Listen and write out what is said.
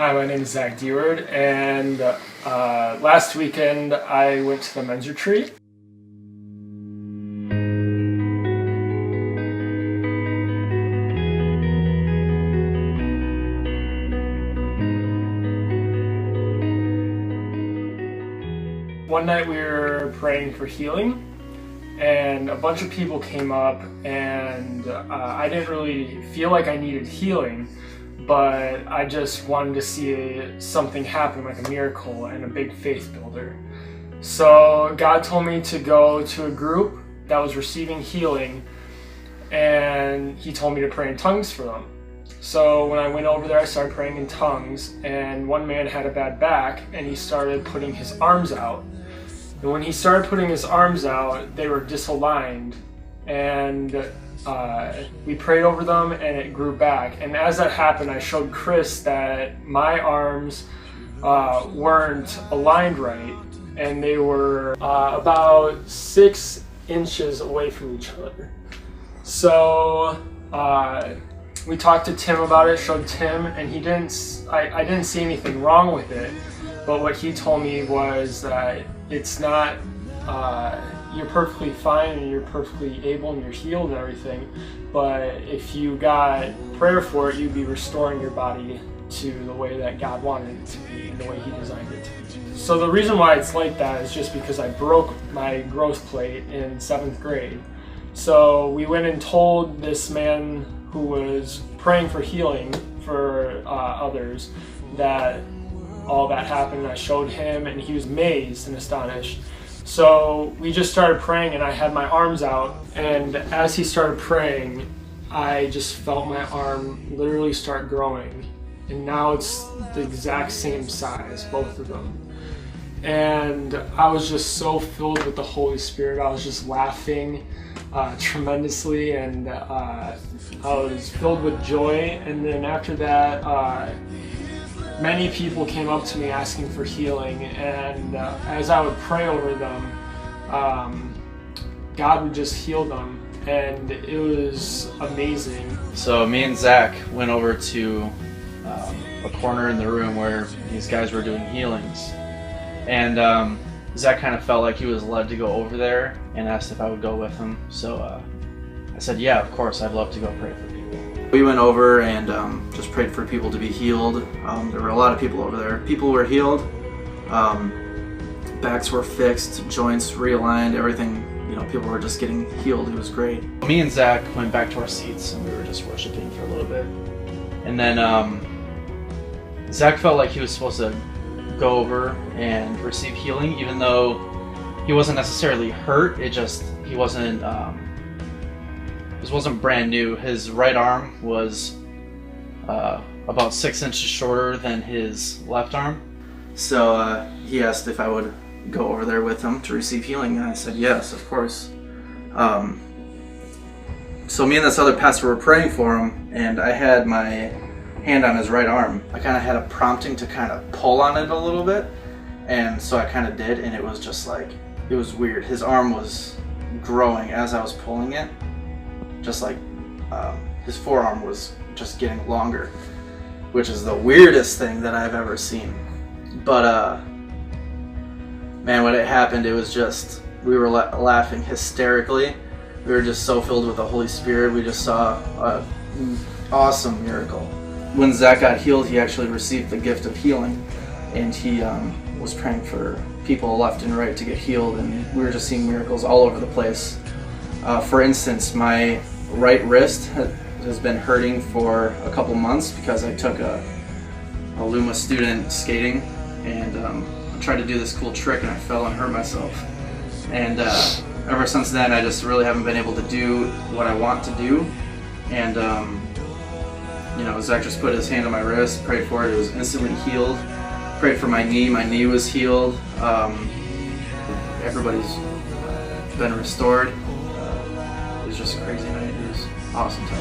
Hi, my name is Zach Deward, and last weekend I went to the men's retreat. One night we were praying for healing, and a bunch of people came up, and I didn't really feel like I needed healing, but I just wanted to see something happen, like a miracle and a big faith builder. So God told me to go to a group that was receiving healing, and He told me to pray in tongues for them. So when I went over there, I started praying in tongues, and one man had a bad back, and he started putting his arms out. And when he started putting his arms out, they were disaligned, and we prayed over them, and it grew back. And as that happened, I showed Chris that my arms weren't aligned right, and they were about 6 inches away from each other. So we talked to Tim about it, showed Tim, and I didn't see anything wrong with it. But what he told me was that it's not, you're perfectly fine and you're perfectly able and you're healed and everything, but if you got prayer for it, you'd be restoring your body to the way that God wanted it to be and the way He designed it to be. So the reason why it's like that is just because I broke my growth plate in 7th grade. So we went and told this man who was praying for healing for others that all that happened. I showed him, and he was amazed and astonished. So we just started praying, and I had my arms out, and as he started praying, I just felt my arm literally start growing, and now it's the exact same size, both of them. And I was just so filled with the Holy Spirit. I was just laughing tremendously, and I was filled with joy. And then after that, many people came up to me asking for healing, and as I would pray over them, God would just heal them, and it was amazing. So me and Zach went over to a corner in the room where these guys were doing healings, and Zach kind of felt like he was led to go over there and asked if I would go with him. So I said, yeah, of course, I'd love to go pray for people. We went over and just prayed for people to be healed. There were a lot of people over there. People were healed, backs were fixed, joints realigned, everything. You know, people were just getting healed. It was great. Me and Zach went back to our seats and we were just worshiping for a little bit. And then Zach felt like he was supposed to go over and receive healing, even though he wasn't necessarily hurt. He wasn't. This wasn't brand new. His right arm was about 6 inches shorter than his left arm. So he asked if I would go over there with him to receive healing, and I said yes, of course. So me and this other pastor were praying for him, and I had my hand on his right arm. I kind of had a prompting to kind of pull on it a little bit, and so I kind of did, and it was just like, it was weird. His arm was growing as I was pulling it. Just like his forearm was just getting longer, which is the weirdest thing that I've ever seen. But man, when it happened, it was just, we were laughing hysterically. We were just so filled with the Holy Spirit. We just saw an awesome miracle. When Zach got healed, he actually received the gift of healing, and he was praying for people left and right to get healed, and we were just seeing miracles all over the place. For instance, my right wrist has been hurting for a couple months because I took a Luma student skating, and I tried to do this cool trick and I fell and hurt myself. And ever since then, I just really haven't been able to do what I want to do. And you know, Zach just put his hand on my wrist, prayed for it, it was instantly healed. Prayed for my knee was healed. Everybody's been restored. It was just a crazy night. It was awesome time.